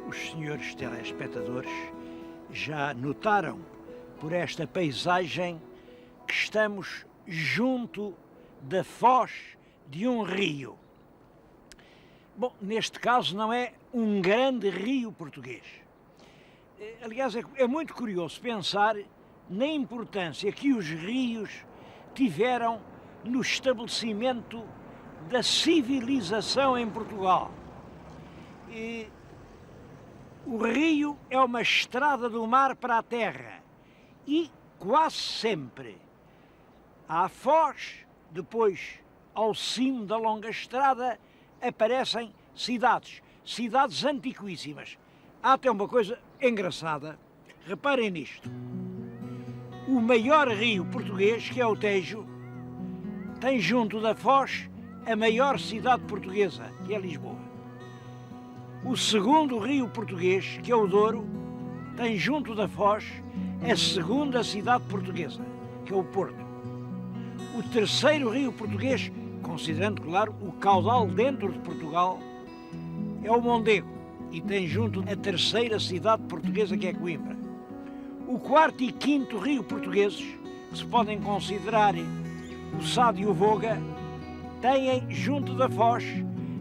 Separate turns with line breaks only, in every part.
os senhores telespectadores já notaram por esta paisagem que estamos junto da foz de um rio. Bom, neste caso não é um grande rio português. Aliás, é muito curioso pensar na importância que os rios tiveram no estabelecimento da civilização em Portugal. O rio é uma estrada do mar para a terra e quase sempre à foz, depois ao cimo da longa estrada, aparecem cidades antiquíssimas. Há até uma coisa engraçada, reparem nisto. O maior rio português, que é o Tejo, tem junto da foz a maior cidade portuguesa, que é Lisboa. O segundo rio português, que é o Douro, tem junto da foz a segunda cidade portuguesa, que é o Porto. O terceiro rio português, considerando, claro, o caudal dentro de Portugal, é o Mondego e tem junto a terceira cidade portuguesa, que é Coimbra. O quarto e quinto rio portugueses, que se podem considerar o Sado e o Voga, têm junto da foz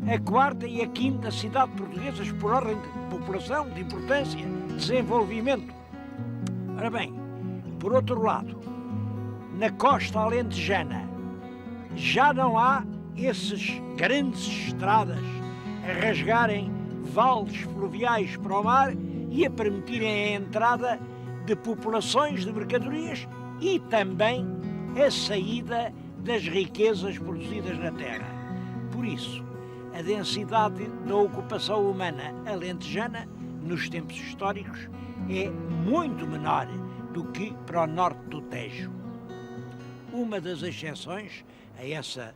a quarta e a quinta cidade portuguesas por ordem de população, de importância, de desenvolvimento. Ora bem, por outro lado, na costa alentejana já não há esses grandes estradas a rasgarem vales fluviais para o mar e a permitirem a entrada de populações de mercadorias e também a saída das riquezas produzidas na terra. Por isso, a densidade da ocupação humana alentejana, nos tempos históricos, é muito menor do que para o norte do Tejo. Uma das exceções a essa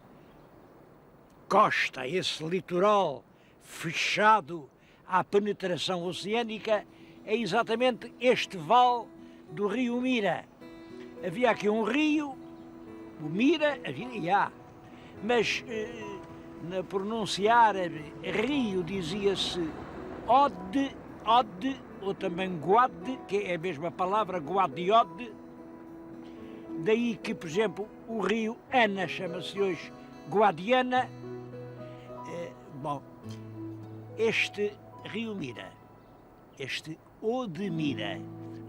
costa, a esse litoral fechado à penetração oceânica, é exatamente este vale do rio Mira. Havia aqui um rio, o Mira, mas na pronúncia árabe, rio dizia-se Ode, ou também Guade, que é a mesma palavra, Guadiode. Daí que, por exemplo, o rio Ana chama-se hoje Guadiana. Este rio Mira, este Odemira,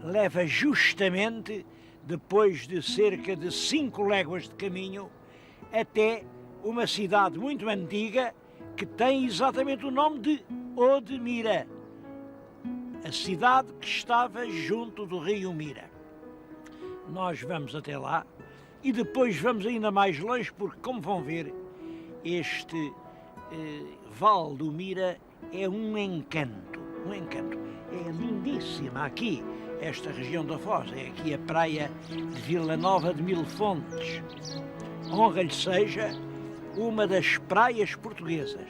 leva justamente, depois de cerca de 5 léguas de caminho, até uma cidade muito antiga que tem exatamente o nome de Odemira, a cidade que estava junto do rio Mira. Nós vamos até lá e depois vamos ainda mais longe, porque, como vão ver, este Vale do Mira é um encanto, É lindíssima aqui, esta região da Foz, é aqui a praia de Vila Nova de Mil Fontes. Honra-lhe seja uma das praias portuguesas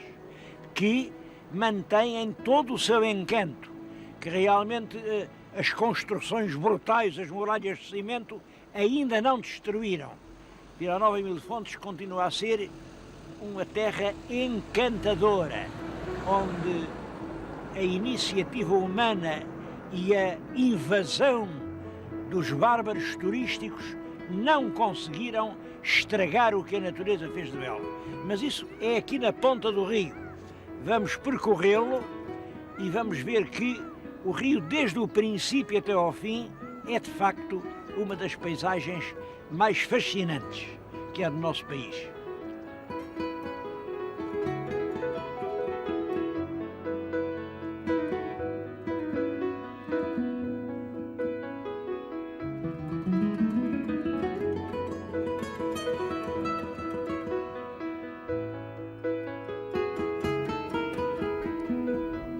que mantêm todo o seu encanto, que realmente as construções brutais, as muralhas de cimento, ainda não destruíram. Vila Nova e Mil Fontes continua a ser uma terra encantadora, onde a iniciativa humana e a invasão dos bárbaros turísticos não conseguiram estragar o que a natureza fez de belo. Mas isso é aqui na ponta do rio. Vamos percorrê-lo e vamos ver que o rio, desde o princípio até ao fim, é de facto uma das paisagens mais fascinantes que há no nosso país.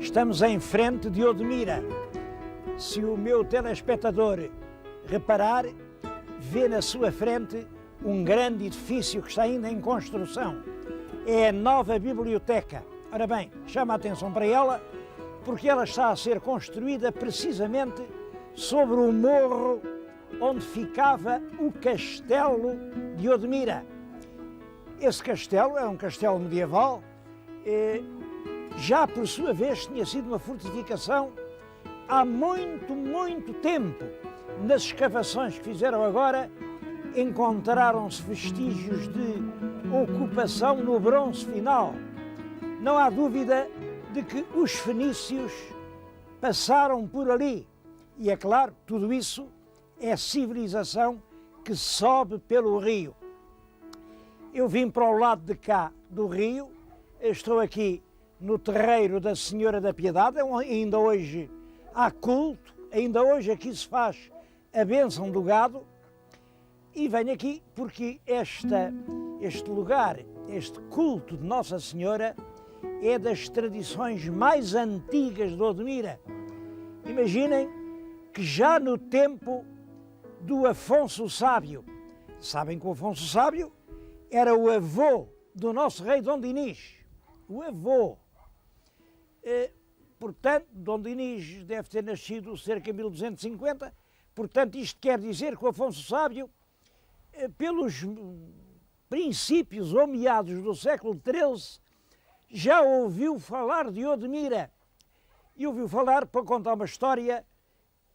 Estamos em frente de Odemira. Se o meu telespectador reparar, vê na sua frente um grande edifício que está ainda em construção. É a nova biblioteca. Ora bem, chama a atenção para ela, porque ela está a ser construída precisamente sobre o morro onde ficava o castelo de Odemira. Esse castelo é um castelo medieval já por sua vez tinha sido uma fortificação há muito, muito tempo. Nas escavações que fizeram agora, encontraram-se vestígios de ocupação no bronze final. Não há dúvida de que os fenícios passaram por ali. E é claro, tudo isso é civilização que sobe pelo rio. Eu vim para o lado de cá do rio, estou aqui no terreiro da Senhora da Piedade, ainda hoje há culto, ainda hoje aqui se faz a bênção do gado, e venho aqui porque este lugar, este culto de Nossa Senhora, é das tradições mais antigas de Odmira. Imaginem que já no tempo do Afonso Sábio, sabem que o Afonso Sábio era o avô do nosso rei Dom Dinis, o avô. Portanto, Dom Dinis deve ter nascido cerca de 1250, portanto isto quer dizer que o Afonso Sábio, pelos princípios ou meados do século XIII, já ouviu falar de Odmira. E ouviu falar para contar uma história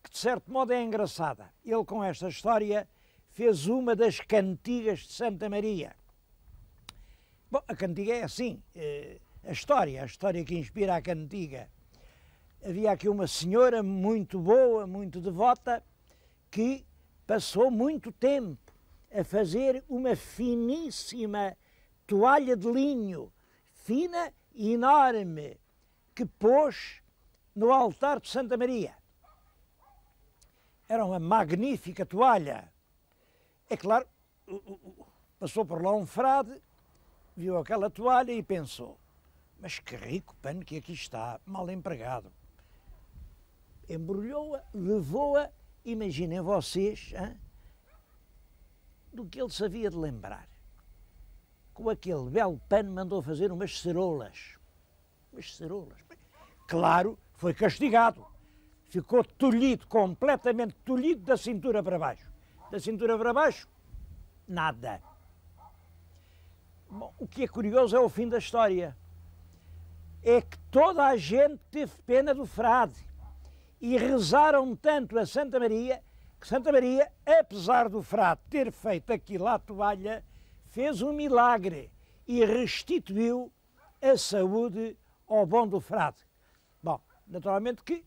que de certo modo é engraçada. Ele com esta história fez uma das cantigas de Santa Maria. Bom, a cantiga é assim, a história que inspira a cantiga. Havia aqui uma senhora muito boa, muito devota, que passou muito tempo a fazer uma finíssima toalha de linho, fina e enorme, que pôs no altar de Santa Maria. Era uma magnífica toalha. É claro, passou por lá um frade, viu aquela toalha e pensou: mas que rico pano que aqui está, mal empregado. Embrulhou-a, levou-a, imaginem vocês, hein, do que ele sabia de lembrar. Com aquele belo pano mandou fazer umas ceroulas. Umas ceroulas. Claro, foi castigado. Ficou tolhido, completamente tolhido da cintura para baixo. Da cintura para baixo, nada. Bom, o que é curioso é o fim da história. É que toda a gente teve pena do frade e rezaram tanto a Santa Maria que Santa Maria, apesar do frade ter feito aquilo à toalha, fez um milagre e restituiu a saúde ao bom do frade. Bom, naturalmente que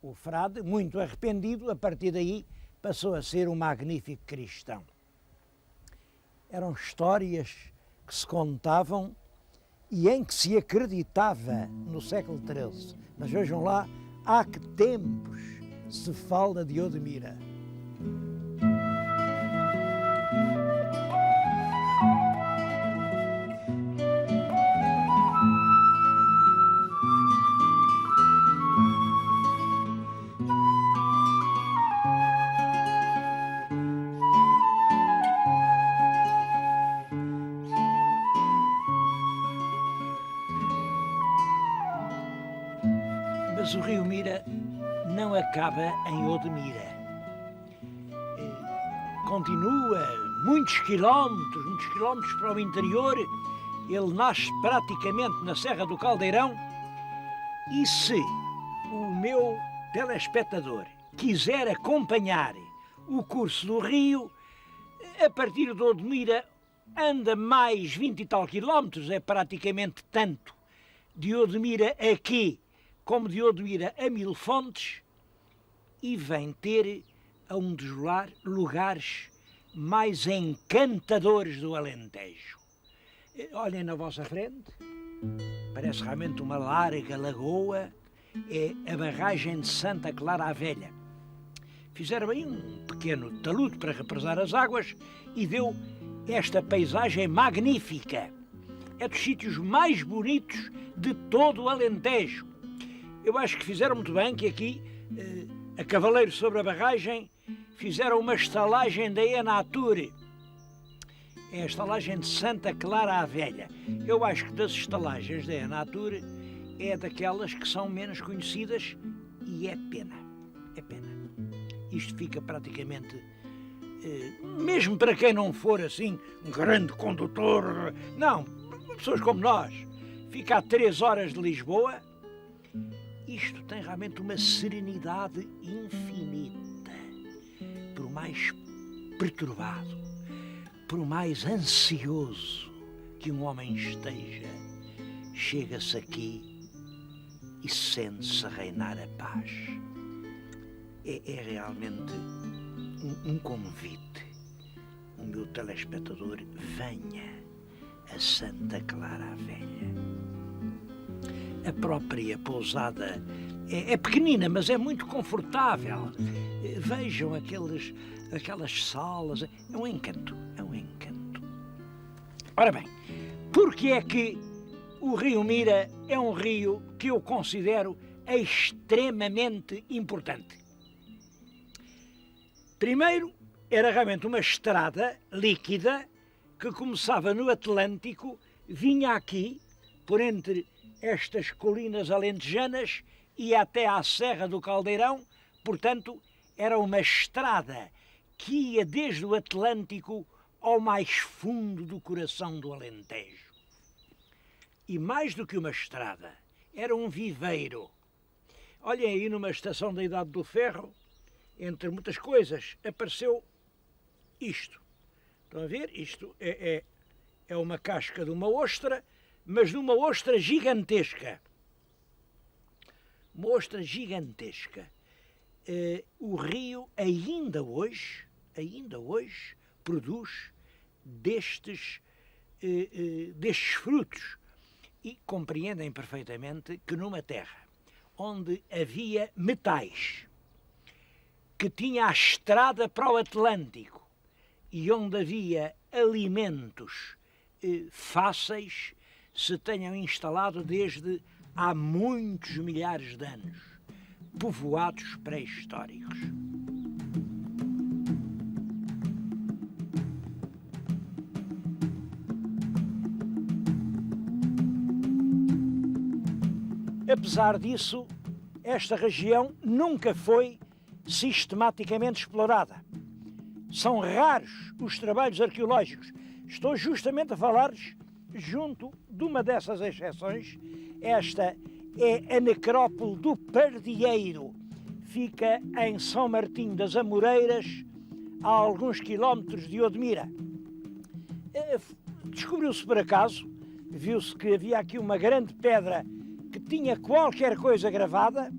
o frade, muito arrependido, a partir daí passou a ser um magnífico cristão. Eram histórias que se contavam e em que se acreditava no século XIII. Mas vejam lá, há que tempos se fala de Odmira. Mas o rio Mira não acaba em Odmira. Continua muitos quilómetros para o interior. Ele nasce praticamente na Serra do Caldeirão. E se o meu telespectador quiser acompanhar o curso do rio, a partir de Odmira anda mais 20 e tal quilómetros, é praticamente tanto de Odmira aqui como de Odmira a Mil Fontes, e vem ter a um dos lugares mais encantadores do Alentejo. Olhem na vossa frente, parece realmente uma larga lagoa, é a barragem de Santa Clara a Velha. Fizeram aí um pequeno talude para represar as águas e deu esta paisagem magnífica. É dos sítios mais bonitos de todo o Alentejo. Eu acho que fizeram muito bem, que aqui, a cavaleiro sobre a barragem, fizeram uma estalagem da Enatur. É a estalagem de Santa Clara a Velha. Eu acho que das estalagens da Enatur é daquelas que são menos conhecidas e é pena. É pena. Isto fica praticamente, mesmo para quem não for assim um grande condutor, não, pessoas como nós, fica a 3 horas de Lisboa. Isto tem realmente uma serenidade infinita. Por mais perturbado, por mais ansioso que um homem esteja, chega-se aqui e sente-se a reinar a paz. É realmente um convite. O meu telespectador, venha a Santa Clara a Velha. A própria pousada é pequenina, mas é muito confortável. Vejam aquelas salas. É um encanto, é um encanto. Ora bem, porque é que o rio Mira é um rio que eu considero extremamente importante? Primeiro, era realmente uma estrada líquida que começava no Atlântico, vinha aqui, por entre estas colinas alentejanas e até à Serra do Caldeirão, portanto, era uma estrada que ia desde o Atlântico ao mais fundo do coração do Alentejo. E mais do que uma estrada, era um viveiro. Olhem aí numa estação da Idade do Ferro, entre muitas coisas, apareceu isto. Estão a ver? Isto é uma casca de uma ostra, mas de uma ostra gigantesca. Uma ostra gigantesca. O rio ainda hoje produz destes frutos. E compreendem perfeitamente que numa terra onde havia metais, que tinha a estrada para o Atlântico e onde havia alimentos fáceis, se tenham instalado desde há muitos milhares de anos, povoados pré-históricos. Apesar disso, esta região nunca foi sistematicamente explorada. São raros os trabalhos arqueológicos. Estou justamente a falar-lhes junto de uma dessas exceções. Esta é a necrópole do Pardieiro. Fica em São Martinho das Amoreiras, a alguns quilómetros de Odmira. Descobriu-se por acaso, viu-se que havia aqui uma grande pedra que tinha qualquer coisa gravada,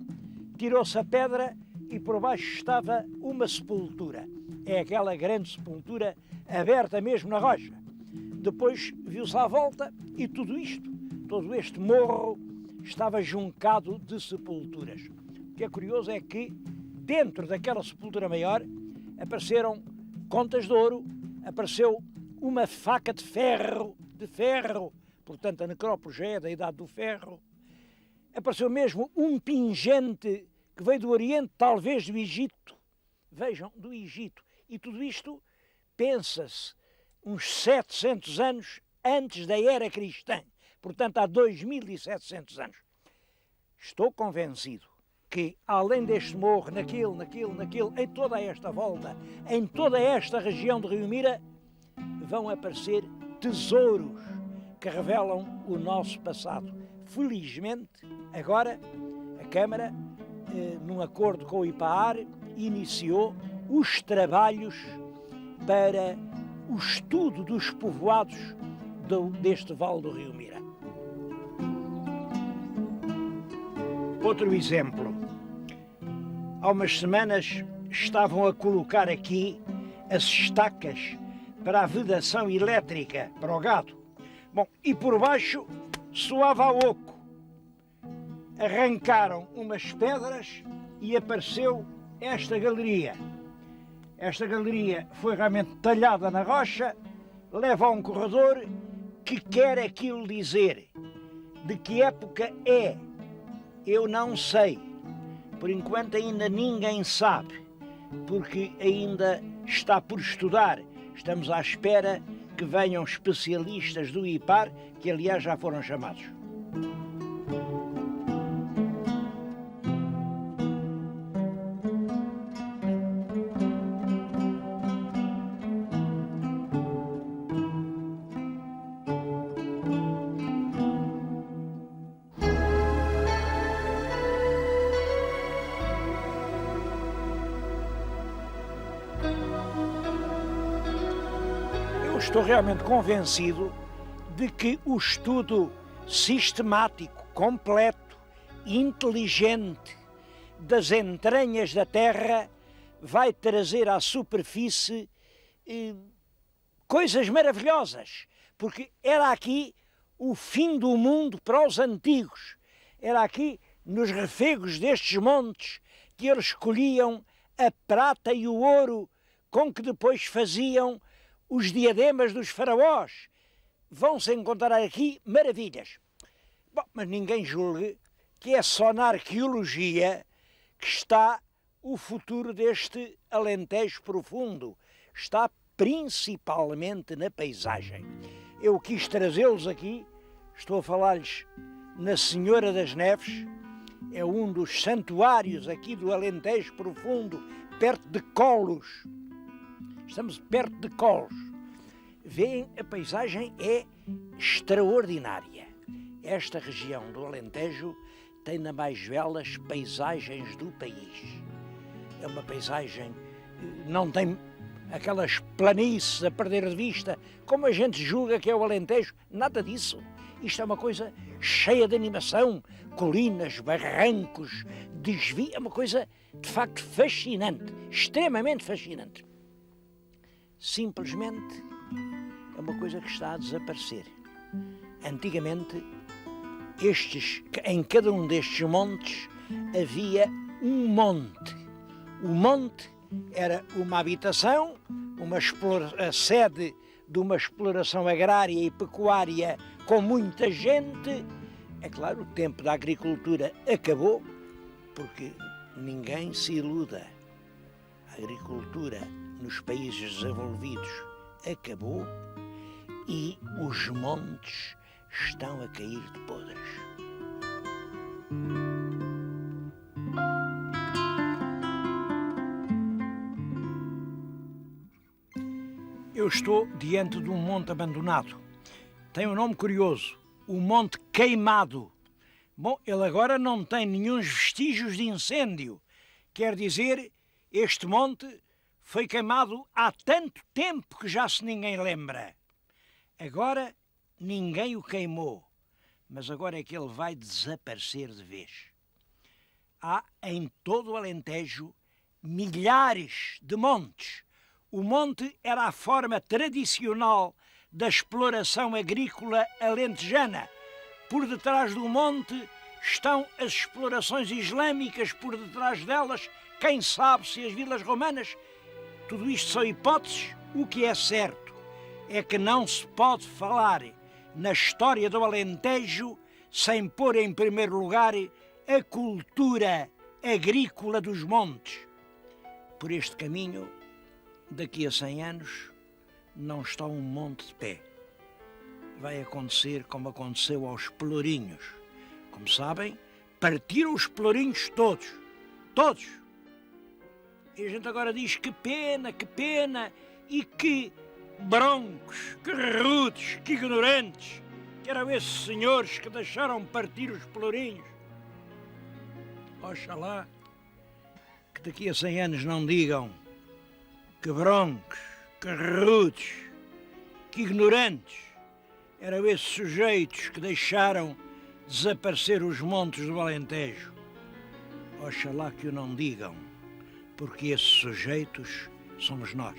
tirou-se a pedra e por baixo estava uma sepultura. É aquela grande sepultura aberta mesmo na rocha. Depois viu-se à volta e tudo isto, todo este morro, estava juncado de sepulturas. O que é curioso é que dentro daquela sepultura maior apareceram contas de ouro, apareceu uma faca de ferro, portanto a necrópole já é da Idade do Ferro, apareceu mesmo um pingente que veio do Oriente, talvez do Egito. Vejam, do Egito. E tudo isto, pensa-se, uns 700 anos antes da era cristã. Portanto, há 2700 anos. Estou convencido que, além deste morro, naquilo, em toda esta volta, em toda esta região de Rio Mira, vão aparecer tesouros que revelam o nosso passado. Felizmente, agora, a Câmara, num acordo com o IPAAR, iniciou os trabalhos para o estudo dos povoados deste Vale do Rio Mira. Outro exemplo. Há umas semanas estavam a colocar aqui as estacas para a vedação elétrica para o gado. Bom, e por baixo soava a oco. Arrancaram umas pedras e apareceu esta galeria. Esta galeria foi realmente talhada na rocha, leva a um corredor que quer aquilo dizer. De que época é? Eu não sei. Por enquanto ainda ninguém sabe, porque ainda está por estudar. Estamos à espera que venham especialistas do IPAR, que aliás já foram chamados. estou realmente convencido de que o estudo sistemático, completo, inteligente das entranhas da Terra vai trazer à superfície coisas maravilhosas, porque era aqui o fim do mundo para os antigos. Era aqui, nos refegos destes montes, que eles escolhiam a prata e o ouro com que depois faziam os diademas dos faraós. Vão-se encontrar aqui maravilhas. Bom, mas ninguém julgue que é só na arqueologia que está o futuro deste Alentejo profundo. Está principalmente na paisagem. Eu quis trazê-los aqui, estou a falar-lhes na Senhora das Neves, é um dos santuários aqui do Alentejo profundo, perto de Colos. Estamos perto de Colos. Veem, a paisagem é extraordinária. Esta região do Alentejo tem das mais belas paisagens do país. É uma paisagem, não tem aquelas planícies a perder de vista, como a gente julga que é o Alentejo, nada disso. Isto é uma coisa cheia de animação, colinas, barrancos, desvio, é uma coisa de facto fascinante, extremamente fascinante. Simplesmente é uma coisa que está a desaparecer. Antigamente, em cada um destes montes havia um monte. O monte era uma habitação, a sede de uma exploração agrária e pecuária com muita gente. É claro, o tempo da agricultura acabou, porque ninguém se iluda. A agricultura nos países desenvolvidos acabou e os montes estão a cair de podres. Eu estou diante de um monte abandonado. Tem um nome curioso, o Monte Queimado. Bom, ele agora não tem nenhum vestígios de incêndio. Quer dizer, este monte foi queimado há tanto tempo que já se ninguém lembra. Agora ninguém o queimou, mas agora é que ele vai desaparecer de vez. Há em todo o Alentejo milhares de montes. O monte era a forma tradicional da exploração agrícola alentejana. Por detrás do monte estão as explorações islâmicas, por detrás delas, quem sabe se as vilas romanas. Tudo isto são hipóteses. O que é certo é que não se pode falar na história do Alentejo sem pôr em primeiro lugar a cultura agrícola dos montes. Por este caminho, daqui a 100 anos, não está um monte de pé. Vai acontecer como aconteceu aos pelourinhos. Como sabem, partiram os pelourinhos todos. Todos. E a gente agora diz que pena, e que broncos, que rudes, que ignorantes, que eram esses senhores que deixaram partir os pelourinhos. Oxalá que daqui a 100 anos não digam que broncos, que rudes, que ignorantes eram esses sujeitos que deixaram desaparecer os montes do Alentejo. Oxalá que o não digam, porque esses sujeitos somos nós.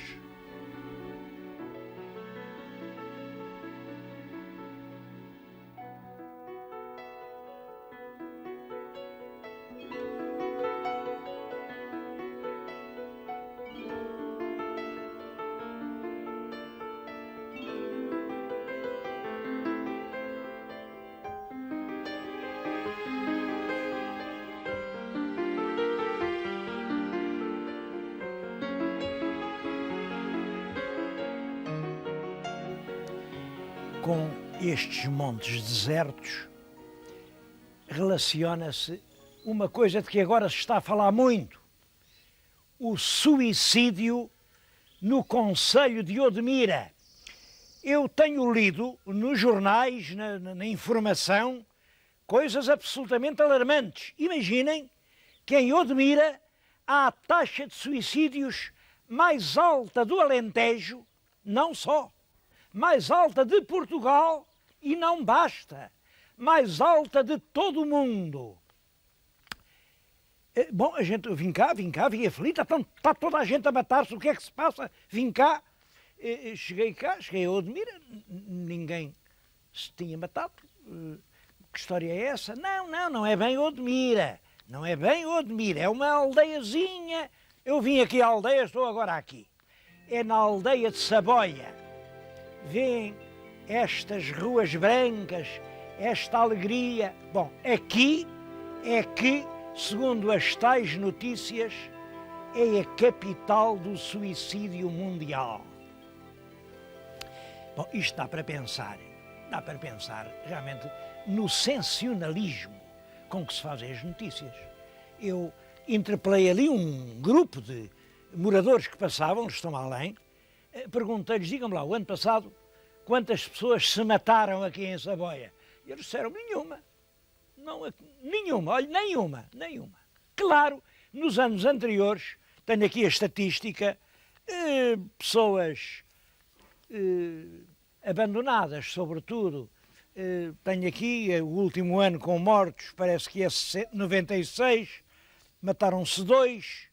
Com estes montes desertos relaciona-se uma coisa de que agora se está a falar muito: o suicídio no concelho de Odmira. Eu tenho lido nos jornais, na informação, coisas absolutamente alarmantes. Imaginem que em Odmira há a taxa de suicídios mais alta do Alentejo, não só, mais alta de Portugal e não basta, mais alta de todo o mundo. Bom, a gente, vim cá, vim aflita, está toda a gente a matar-se, o que é que se passa? Vim cá, cheguei a Odmira, ninguém se tinha matado. Que história é essa? Não é bem Odmira, não é bem Odmira, é uma aldeiazinha. Eu vim aqui à aldeia, estou agora aqui. É na aldeia de Saboia. Vêem estas ruas brancas, esta alegria. Bom, aqui é que, segundo as tais notícias, é a capital do suicídio mundial. Bom, isto dá para pensar realmente no sensacionalismo com que se fazem as notícias. Eu interpelei ali um grupo de moradores que passavam, estão além, perguntei-lhes, digam-me lá, o ano passado, quantas pessoas se mataram aqui em Saboia? E eles disseram nenhuma. Nenhuma, olha, nenhuma. Claro, nos anos anteriores, tenho aqui a estatística, pessoas abandonadas, sobretudo. Tenho aqui o último ano com mortos, parece que é 96, mataram-se 2.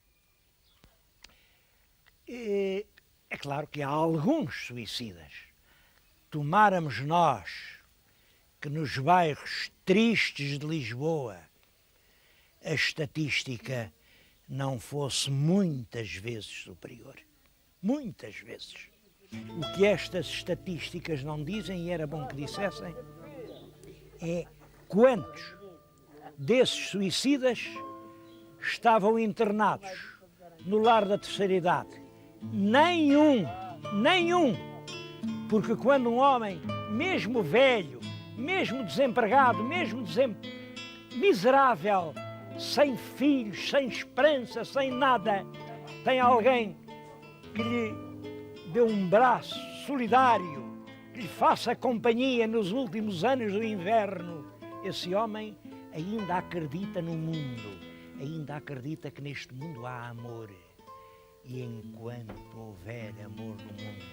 É claro que há alguns suicidas. Tomáramos nós que nos bairros tristes de Lisboa a estatística não fosse muitas vezes superior. Muitas vezes. O que estas estatísticas não dizem, e era bom que dissessem, é quantos desses suicidas estavam internados no lar da terceira idade. Nenhum. Porque quando um homem, mesmo velho, mesmo desempregado, miserável, sem filhos, sem esperança, sem nada, tem alguém que lhe dê um braço solidário, que lhe faça companhia nos últimos anos do inverno, esse homem ainda acredita no mundo, ainda acredita que neste mundo há amor. E enquanto houver amor no mundo,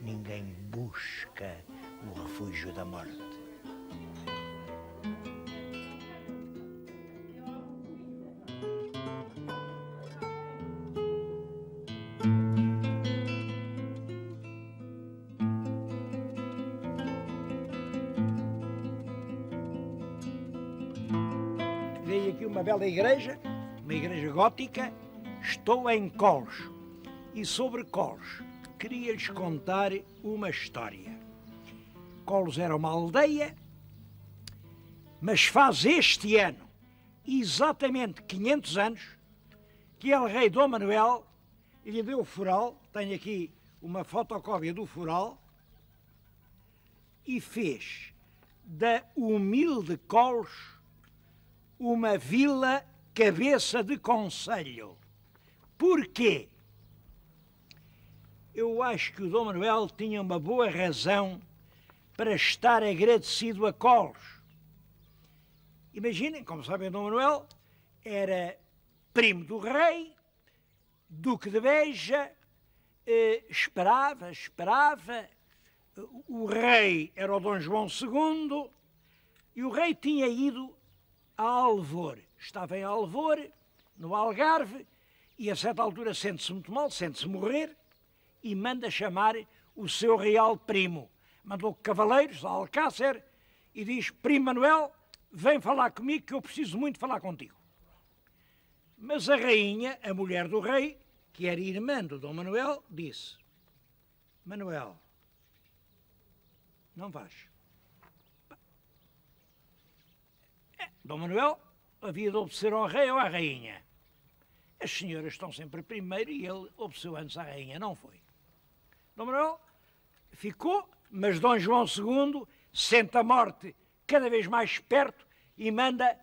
ninguém busca o refúgio da morte. Veio aqui uma bela igreja, uma igreja gótica. Estou em Coles e sobre Coles queria-lhes contar uma história. Coles era uma aldeia, mas faz este ano exatamente 500 anos que el rei Dom Manuel lhe deu o foral, tenho aqui uma fotocópia do foral, e fez da humilde Coles uma vila cabeça de concelho. Porquê? Eu acho que o Dom Manuel tinha uma boa razão para estar agradecido a Coles. Imaginem, como sabem, Dom Manuel era primo do rei, duque de Beja, esperava. O rei era o Dom João II e o rei tinha ido a Alvor. Estava em Alvor, no Algarve, e a certa altura sente-se muito mal, sente-se morrer, e manda chamar o seu real primo. Mandou cavaleiros a Alcácer e diz: Primo Manuel, vem falar comigo que eu preciso muito falar contigo. Mas a rainha, a mulher do rei, que era irmã do Dom Manuel, disse: Manuel, não vais. Dom Manuel havia de obedecer ao rei ou à rainha. As senhoras estão sempre primeiro e ele obedeceu antes à rainha, não foi. Dom Manuel ficou, mas Dom João II sente a morte cada vez mais perto e manda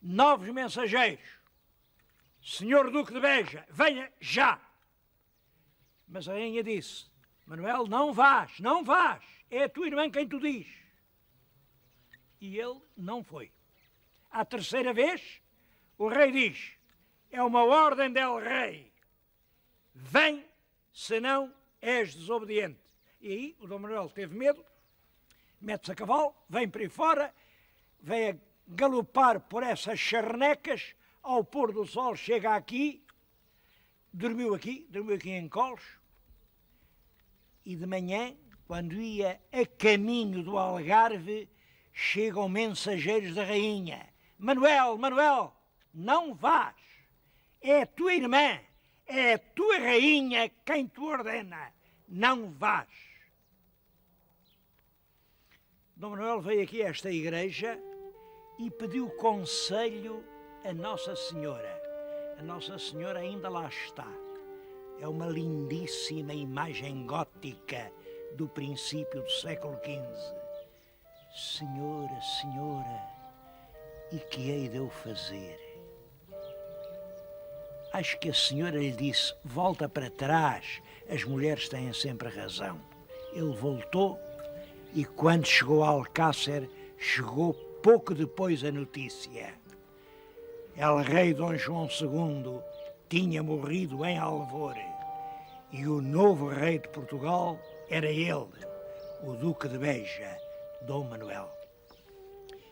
novos mensageiros. Senhor Duque de Beja, venha já! Mas a rainha disse: Manuel, não vás, é a tua irmã quem tu diz. E ele não foi. À terceira vez, o rei diz: é uma ordem del rei. Vem, senão és desobediente. E aí o Dom Manuel teve medo, mete-se a cavalo, vem para aí fora, vem a galopar por essas charnecas, ao pôr do sol chega aqui, dormiu aqui em Colos, e de manhã, quando ia a caminho do Algarve, chegam mensageiros da rainha. Manuel, Manuel, não vás, é a tua irmã, é a tua rainha quem te ordena, não vás. Dom Manuel veio aqui a esta igreja e pediu conselho a Nossa Senhora. A Nossa Senhora ainda lá está. É uma lindíssima imagem gótica do princípio do século XV. Senhora, Senhora, e que hei de eu fazer? Acho que a Senhora lhe disse, volta para trás, as mulheres têm sempre razão. Ele voltou e quando chegou a Alcácer, chegou pouco depois a notícia. El rei Dom João II tinha morrido em Alvor e o novo rei de Portugal era ele, o Duque de Beja, Dom Manuel.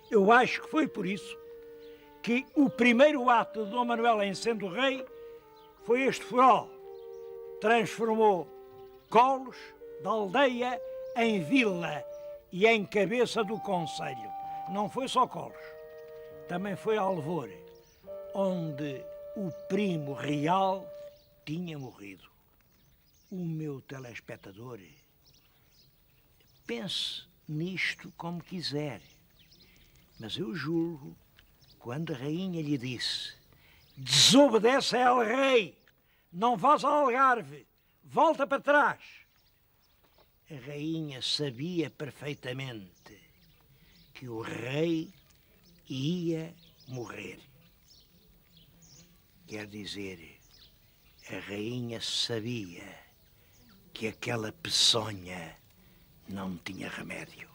Eu acho que foi por isso que o primeiro ato de Dom Manuel em sendo rei foi este furor. Transformou Colos da aldeia em vila e em cabeça do concelho. Não foi só Colos, também foi Alvor, onde o primo real tinha morrido. O meu telespectador, pense nisto como quiser, mas eu julgo, quando a rainha lhe disse, desobedece ao rei, não vás ao Algarve, volta para trás. A rainha sabia perfeitamente que o rei ia morrer. Quer dizer, a rainha sabia que aquela peçonha não tinha remédio.